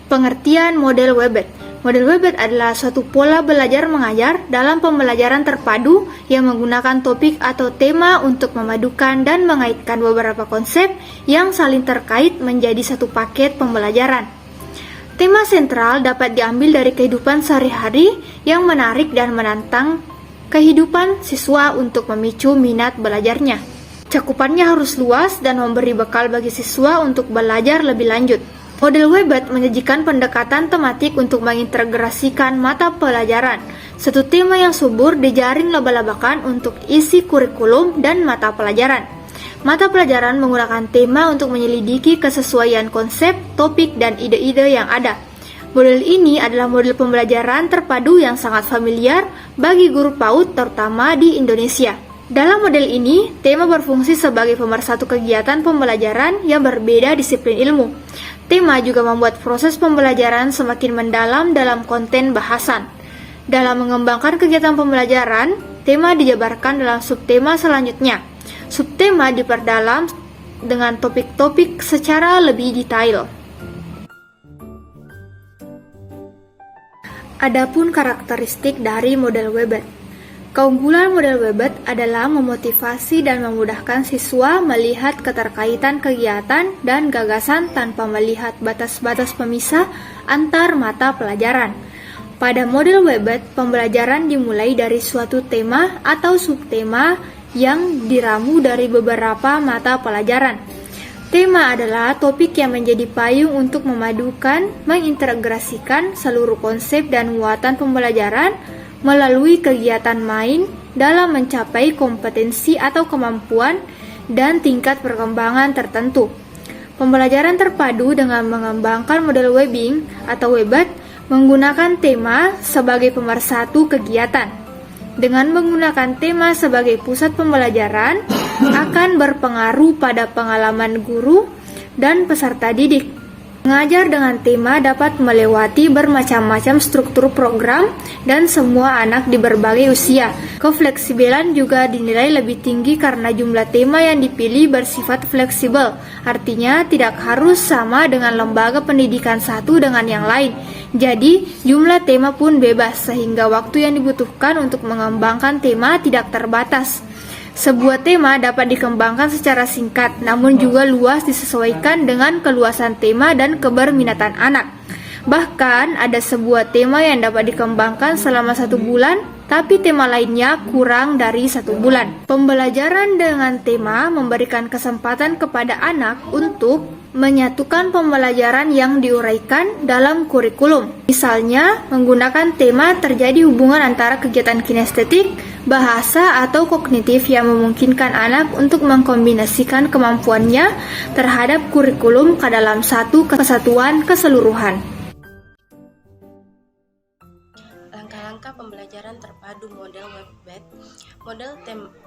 Pengertian model Webet. Model Webet adalah suatu pola belajar mengajar dalam pembelajaran terpadu yang menggunakan topik atau tema untuk memadukan dan mengaitkan beberapa konsep yang saling terkait menjadi satu paket pembelajaran. Tema sentral dapat diambil dari kehidupan sehari-hari yang menarik dan menantang kehidupan siswa untuk memicu minat belajarnya. Cakupannya harus luas dan memberi bekal bagi siswa untuk belajar lebih lanjut. Model Webet menyajikan pendekatan tematik untuk mengintegrasikan mata pelajaran. Satu tema yang subur dijaring laba-labakan untuk isi kurikulum dan mata pelajaran. Mata pelajaran menggunakan tema untuk menyelidiki kesesuaian konsep, topik, dan ide-ide yang ada. Model ini adalah model pembelajaran terpadu yang sangat familiar bagi guru PAUD terutama di Indonesia. Dalam model ini, tema berfungsi sebagai pemersatu kegiatan pembelajaran yang berbeda disiplin ilmu. Tema juga membuat proses pembelajaran semakin mendalam dalam konten bahasan. Dalam mengembangkan kegiatan pembelajaran, tema dijabarkan dalam subtema selanjutnya. Subtema diperdalam dengan topik-topik secara lebih detail. Adapun karakteristik dari model Webet. Keunggulan model Webet adalah memotivasi dan memudahkan siswa melihat keterkaitan kegiatan dan gagasan tanpa melihat batas-batas pemisah antar mata pelajaran. Pada model Webet, pembelajaran dimulai dari suatu tema atau subtema yang diramu dari beberapa mata pelajaran. Tema adalah topik yang menjadi payung untuk memadukan, mengintegrasikan seluruh konsep dan muatan pembelajaran melalui kegiatan main dalam mencapai kompetensi atau kemampuan dan tingkat perkembangan tertentu. Pembelajaran terpadu dengan mengembangkan model webbing atau Webet menggunakan tema sebagai pemersatu kegiatan. Dengan menggunakan tema sebagai pusat pembelajaran akan berpengaruh pada pengalaman guru dan peserta didik. Mengajar dengan tema dapat melewati bermacam-macam struktur program dan semua anak di berbagai usia. Kefleksibelan juga dinilai lebih tinggi karena jumlah tema yang dipilih bersifat fleksibel. Artinya tidak harus sama dengan lembaga pendidikan satu dengan yang lain. Jadi, jumlah tema pun bebas sehingga waktu yang dibutuhkan untuk mengembangkan tema tidak terbatas. Sebuah tema dapat dikembangkan secara singkat, namun juga luas disesuaikan dengan keluasan tema dan keberminatan anak. Bahkan, ada sebuah tema yang dapat dikembangkan selama 1 bulan, tapi tema lainnya kurang dari 1 bulan. Pembelajaran dengan tema memberikan kesempatan kepada anak untuk menyatukan pembelajaran yang diuraikan dalam kurikulum. Misalnya, menggunakan tema terjadi hubungan antara kegiatan kinestetik, bahasa, atau kognitif yang memungkinkan anak untuk mengkombinasikan kemampuannya terhadap kurikulum ke dalam satu kesatuan keseluruhan. Langkah-langkah pembelajaran terpadu model Webet.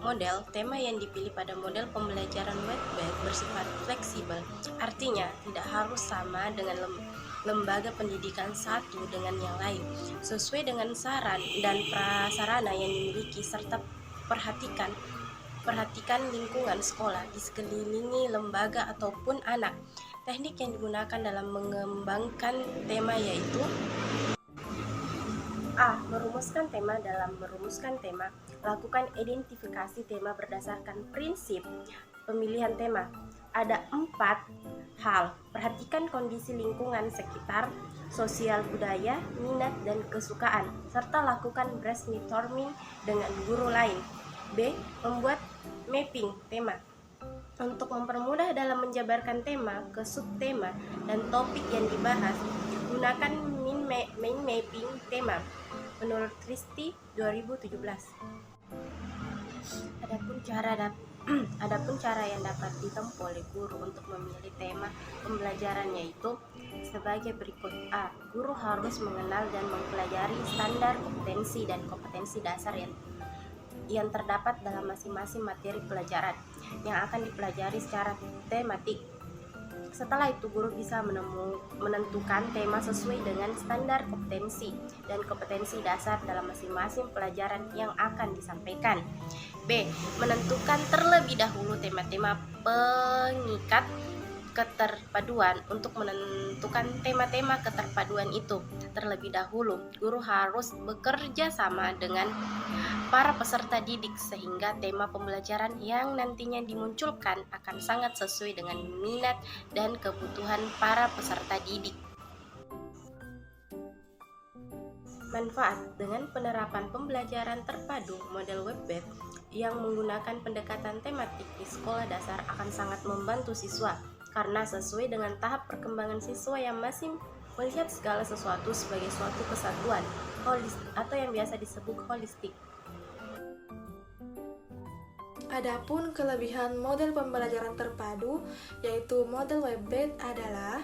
Model tema yang dipilih pada model pembelajaran Webet bersifat fleksibel, artinya tidak harus sama dengan lembaga pendidikan satu dengan yang lain, sesuai dengan saran dan prasarana yang dimiliki serta perhatikan lingkungan sekolah di sekelilingi lembaga ataupun anak. Teknik yang digunakan dalam mengembangkan tema yaitu A. Merumuskan tema. Dalam merumuskan tema, lakukan identifikasi tema berdasarkan prinsip pemilihan tema. Ada 4 hal. Perhatikan kondisi lingkungan sekitar, sosial budaya, minat dan kesukaan, serta lakukan brainstorming dengan guru lain. B. Membuat mapping tema. Untuk mempermudah dalam menjabarkan tema ke subtema dan topik yang dibahas, gunakan mind mapping tema menurut Christie 2017. Adapun cara yang dapat ditempuh oleh guru untuk memilih tema pembelajaran yaitu sebagai berikut. A. Guru harus mengenal dan mempelajari standar kompetensi dan kompetensi dasar yang terdapat dalam masing-masing materi pelajaran yang akan dipelajari secara tematik. Setelah itu, guru bisa menentukan tema sesuai dengan standar kompetensi dan kompetensi dasar dalam masing-masing pelajaran yang akan disampaikan. B. Menentukan terlebih dahulu tema-tema pengikat keterpaduan untuk menentukan tema-tema keterpaduan itu. Terlebih dahulu, guru harus bekerja sama dengan para peserta didik sehingga tema pembelajaran yang nantinya dimunculkan akan sangat sesuai dengan minat dan kebutuhan para peserta didik. Manfaat dengan penerapan pembelajaran terpadu model web-based yang menggunakan pendekatan tematik di sekolah dasar akan sangat membantu siswa karena sesuai dengan tahap perkembangan siswa yang masih melihat segala sesuatu sebagai suatu kesatuan atau yang biasa disebut holistik. Adapun kelebihan model pembelajaran terpadu yaitu model web-based adalah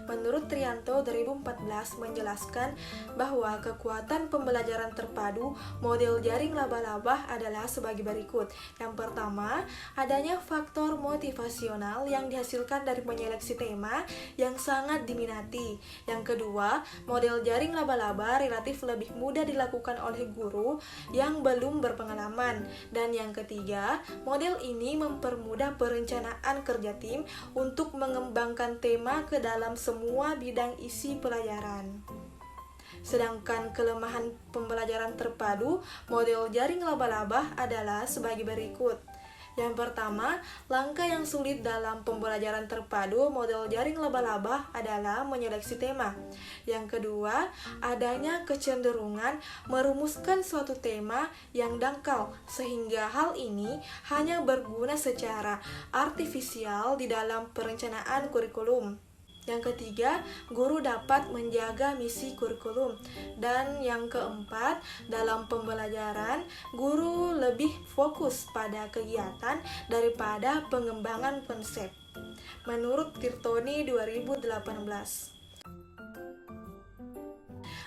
menurut Trianto 2014 menjelaskan bahwa kekuatan pembelajaran terpadu model jaring laba-laba adalah sebagai berikut. Yang pertama, adanya faktor motivasional yang dihasilkan dari menyeleksi tema yang sangat diminati. Yang kedua, model jaring laba-laba relatif lebih mudah dilakukan oleh guru yang belum berpengalaman. Dan yang ketiga, model ini mempermudah perencanaan kerja tim untuk mengembangkan tema ke dalam semua bidang isi pelajaran. Sedangkan kelemahan pembelajaran terpadu model jaring laba-laba adalah sebagai berikut. Yang pertama, langkah yang sulit dalam pembelajaran terpadu model jaring laba-laba adalah menyeleksi tema. Yang kedua, adanya kecenderungan merumuskan suatu tema yang dangkal, sehingga hal ini hanya berguna secara artifisial di dalam perencanaan kurikulum. Yang ketiga, guru dapat menjaga misi kurikulum. Dan yang keempat, dalam pembelajaran, guru lebih fokus pada kegiatan daripada pengembangan konsep. Menurut Tirtoni 2018.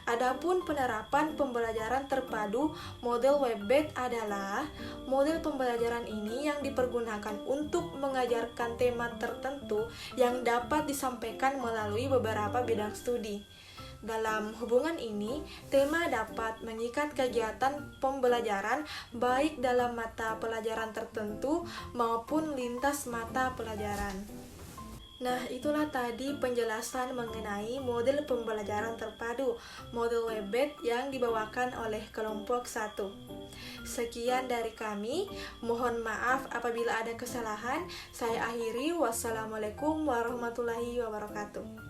Adapun penerapan pembelajaran terpadu model web-based adalah model pembelajaran ini yang dipergunakan untuk mengajarkan tema tertentu yang dapat disampaikan melalui beberapa bidang studi. Dalam hubungan ini, tema dapat mengikat kegiatan pembelajaran baik dalam mata pelajaran tertentu maupun lintas mata pelajaran. Nah, itulah tadi penjelasan mengenai model pembelajaran terpadu, model web-based yang dibawakan oleh kelompok 1. Sekian dari kami, mohon maaf apabila ada kesalahan. Saya akhiri, wassalamualaikum warahmatullahi wabarakatuh.